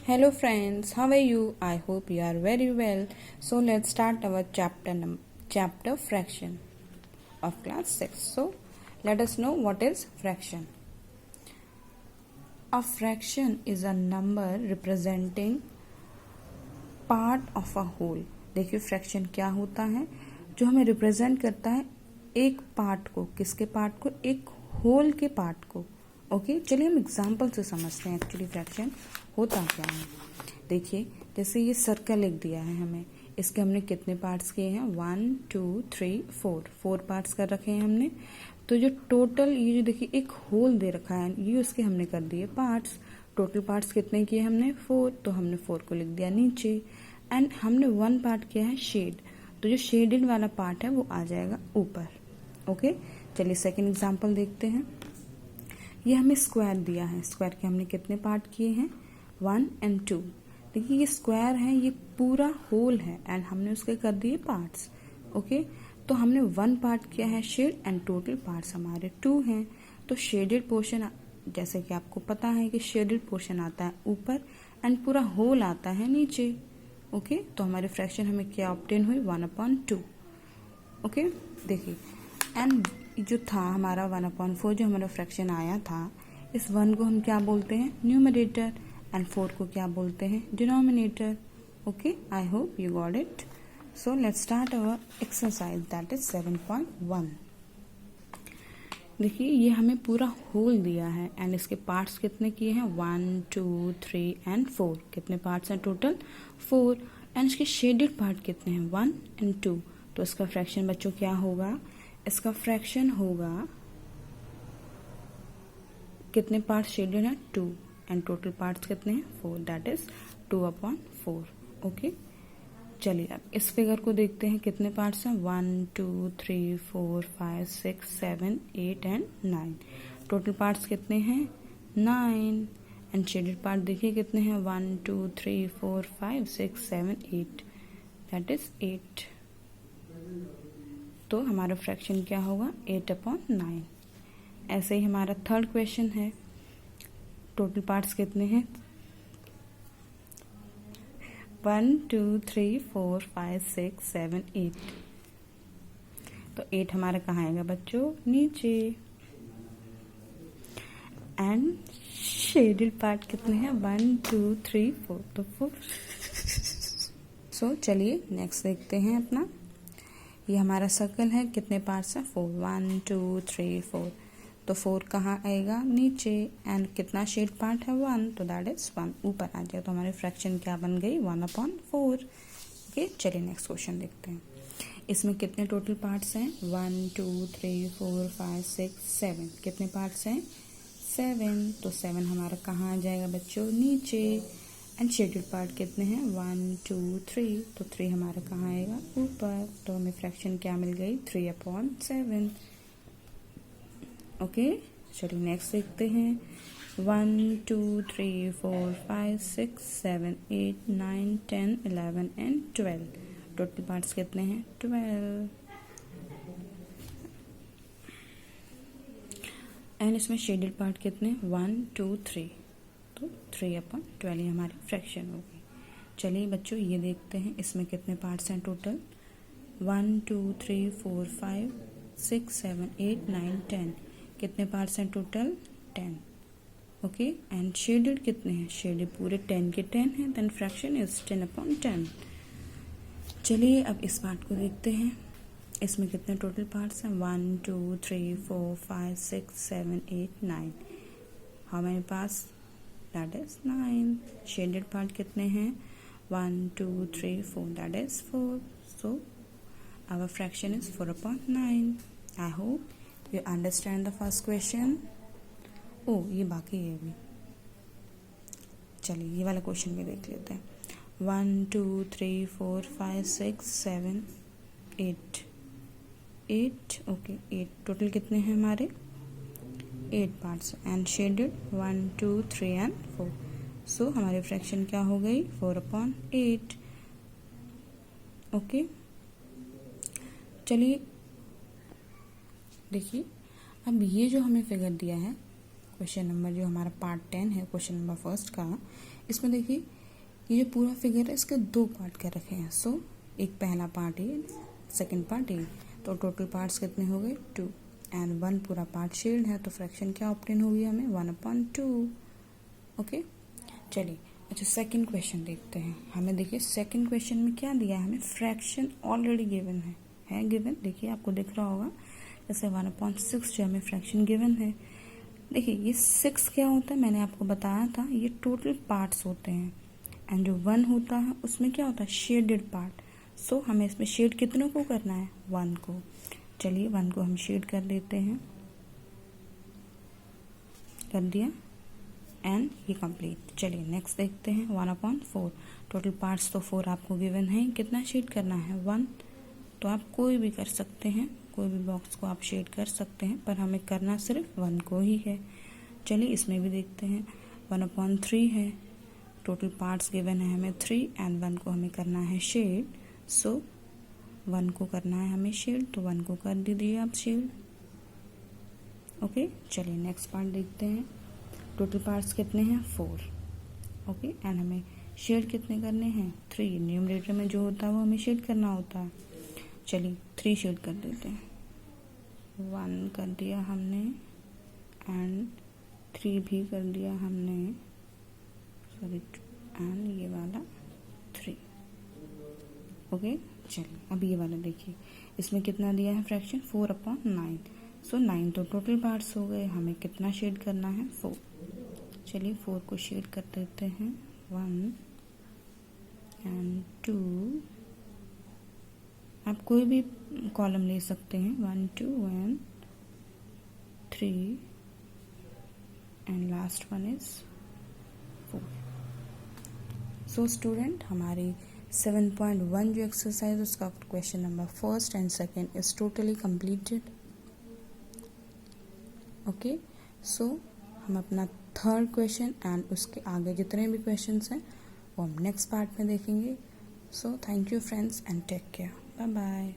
Hello friends, how are you? I hope you are very well. So let's start our chapter fraction of class 6. So let us know what is fraction. A fraction is a number representing part of a whole. देखिए fraction क्या होता है, जो हमें represent करता है एक part को. किसके पार्ट को? एक होल के पार्ट को. ओके चलिए हम एग्जाम्पल से समझते हैं एक्चुअली फ्रैक्शन होता क्या है. देखिए जैसे ये सर्कल एक दिया है हमें, इसके हमने कितने पार्ट्स किए हैं? 1 2 3 4 पार्ट्स कर रखे हैं हमने. तो जो टोटल ये जो देखिए एक होल दे रखा है, ये उसके हमने कर दिए पार्ट्स. टोटल पार्ट्स कितने किए हमने? 4. तो हमने 4 को लिख दिया नीचे. एंड हमने 1 पार्ट किया है शेड, तो जो शेडेड वाला पार्ट है वो आ जाएगा ऊपर. ओके चलिए सेकेंड एग्जाम्पल देखते हैं. ये हमें स्क्वायर दिया है. स्क्वायर के हमने कितने पार्ट किए हैं? 1 and 2. देखिए ये स्क्वायर है, ये पूरा होल है एंड हमने उसके कर दिए पार्ट्स. ओके तो हमने 1 पार्ट किया है शेड एंड टोटल पार्ट्स हमारे 2 हैं. तो शेडेड पोर्शन, जैसे कि आपको पता है कि शेडेड पोर्शन आता है ऊपर एंड पूरा होल आता है नीचे. ओके तो हमारे फ्रैक्शन हमें क्या ऑब्टेन हुई? 1/2. ओके देखिए एंड जो था हमारा 1/4 जो हमारा फ्रैक्शन आया था, इस 1 को हम क्या बोलते हैं? न्यूमरेटर. एंड 4 को क्या बोलते हैं? Denominator. Okay I hope you got it. So let's start our exercise that is 7.1. देखिए ये हमें पूरा होल दिया है एंड इसके पार्ट्स कितने किए हैं? 1 2 3 एंड 4. कितने पार्ट्स हैं टोटल? 4. एंड इसके शेडेड पार्ट कितने हैं? 1 and 2. तो इसका फ्रैक्शन बच्चों क्या होगा? इसका फ्रैक्शन होगा, कितने पार्ट्स शेडेड हैं? 2. एंड टोटल पार्ट्स कितने हैं? 4. That is 2/4. ओके चलिए अब इस फिगर को देखते हैं कितने पार्ट्स हैं? 1 2 3 4 5 6 7 8 एंड 9. टोटल पार्ट्स कितने हैं? 9. एंड शेडेड पार्ट देखिए कितने हैं? 1 2 3 4 5 6 7 8. That is 8. तो हमारा फ्रैक्शन क्या होगा? 8/9. ऐसे ही हमारा थर्ड क्वेश्चन है. टोटल पार्ट्स कितने हैं? 1 2 3 4 5 6 7 8. तो 8 हमारा कहाँ आएगा बच्चों? नीचे. एंड शेडेड पार्ट कितने हैं? 1 2 3 4. तो 4. सो चलिए नेक्स्ट देखते हैं अपना. ये हमारा सर्कल है, कितने पार्ट्स हैं? 4. 1 2 3 4. तो 4 कहाँ आएगा? नीचे. एंड कितना शेड पार्ट है? 1. तो दैट इज 1 ऊपर आ जाएगा. तो हमारी फ्रैक्शन क्या बन गई? 1/4. ओके चलिए नेक्स्ट क्वेश्चन देखते हैं. इसमें कितने टोटल पार्ट्स हैं? 1 2 3 4 5 6 7. कितने पार्ट्स हैं? 7. तो 7 हमारा कहाँ आ जाएगा बच्चों? नीचे. एंड शेडेड पार्ट कितने हैं? 1 2 3. तो 3 हमारा कहाँ आएगा? ऊपर. तो हमें फ्रैक्शन क्या मिल गई? 3/7. ओके चलिए नेक्स्ट देखते हैं. 1 2 3 4 5 6 7 8 9 10 11 एंड 12. टोटल पार्ट्स कितने हैं? 12. एंड इसमें शेडेड पार्ट कितने? 1 2 3. तो 3/12 ये हमारी फ्रैक्शन होगी. चलिए बच्चों ये देखते हैं इसमें कितने पार्ट्स हैं टोटल. 1 2 3 4 5 6 7 8 9 10. कितने पार्ट्स हैं टोटल? 10. ओके एंड शेडेड कितने हैं? शेडेड पूरे 10 के 10 हैं. Then fraction is 10/10. चलिए अब इस पार्ट को देखते हैं. इसमें कितने टोटल पार्ट्स हैं? 1 2 3 4 5 6 7 8 9. How many parts? That is 9. Shaded part कितने हैं? 1 2 3 4. That is 4. So our fraction is 4/9. I hope you understand the first question. ये बाकी है अभी. चलिए ये वाला क्वेश्चन भी देख लेते हैं. 1 2 3 4 5 6 7 8. ओके 8. टोटल कितने हैं हमारे? 8 पार्ट्स. And shaded 1 2 3 and 4. सो हमारी फ्रैक्शन क्या हो गई? 4/8. ओके चलिए देखिए अब ये जो हमें फिगर दिया है, क्वेश्चन नंबर जो हमारा पार्ट 10 है क्वेश्चन नंबर फर्स्ट का, इसमें देखिए ये जो पूरा फिगर है इसके दो पार्ट कर रखे हैं। सो एक पहला part A, second part A, तो टोटल पार्ट्स कितने हो गए 2 एंड 1 पूरा पार्ट शेयर्ड है, तो फ्रैक्शन क्या ऑब्टेन होगी हमें 1/2। ओके चलिए अच्छा सेकंड क्वेश्चन देखते हैं। हमें देखिए सेकंड क्वेश्चन में क्या दिया है, हमें फ्रैक्शन ऑलरेडी गिवन है गिवन, देखिए आपको दिख रहा होगा जैसे 1/6 जो हमें फ्रैक्शन गिवन है। देखिए ये 6 क्या होता है, मैंने आपको बताया था ये टोटल पार्ट्स होते हैं एंड जो 1 होता है उसमें क्या होता है शेडेड पार्ट। सो हमें इसमें शेड कितनों को करना है 1 को। चलिए 1 को हम शेड कर देते हैं, कर दिया एंड ये कंप्लीट। चलिए नेक्स्ट देखते हैं 1/4 टोटल पार्ट्स तो 4 आपको गिवन है, कितना शेड करना है 1। तो आप कोई भी कर सकते हैं, कोई भी बॉक्स को आप शेड कर सकते हैं, पर हमें करना सिर्फ 1 को ही है। चलिए इसमें भी देखते हैं 1/3 है, टोटल पार्ट्स गिवन है हमें 3 एंड 1 को हमें करना है शेड। सो 1 को करना है हमें शेड, तो 1 को कर दीजिए आप शेड। ओके चलिए नेक्स्ट पार्ट देखते हैं। टोटल पार्ट्स कितने हैं 4। ओके एंड हमें शेड कितने करने हैं 3। न्यूमरेटर में जो होता है वो हमें शेड करना होता है। चलिए 3 शेड कर देते हैं, 1 कर दिया हमने एंड 3 भी कर दिया हमने, सॉरी एंड ये वाला 3। ओके चलिए अब ये वाला देखिए, इसमें कितना दिया है फ्रैक्शन 4/9। सो 9 तो टोटल पार्ट्स हो गए, हमें कितना शेड करना है 4। चलिए 4 को शेड कर देते हैं 1 एंड 2। आप कोई भी कॉलम ले सकते हैं 1 2 1 3 and last one is 4। So student हमारी 7.1 जो एक्सरसाइज उसका question number first and second is totally completed. Okay so हम अपना थर्ड क्वेश्चन एंड उसके आगे जितने भी क्वेश्चंस हैं वो हम नेक्स्ट पार्ट में देखेंगे। So thank you friends and take care, bye bye.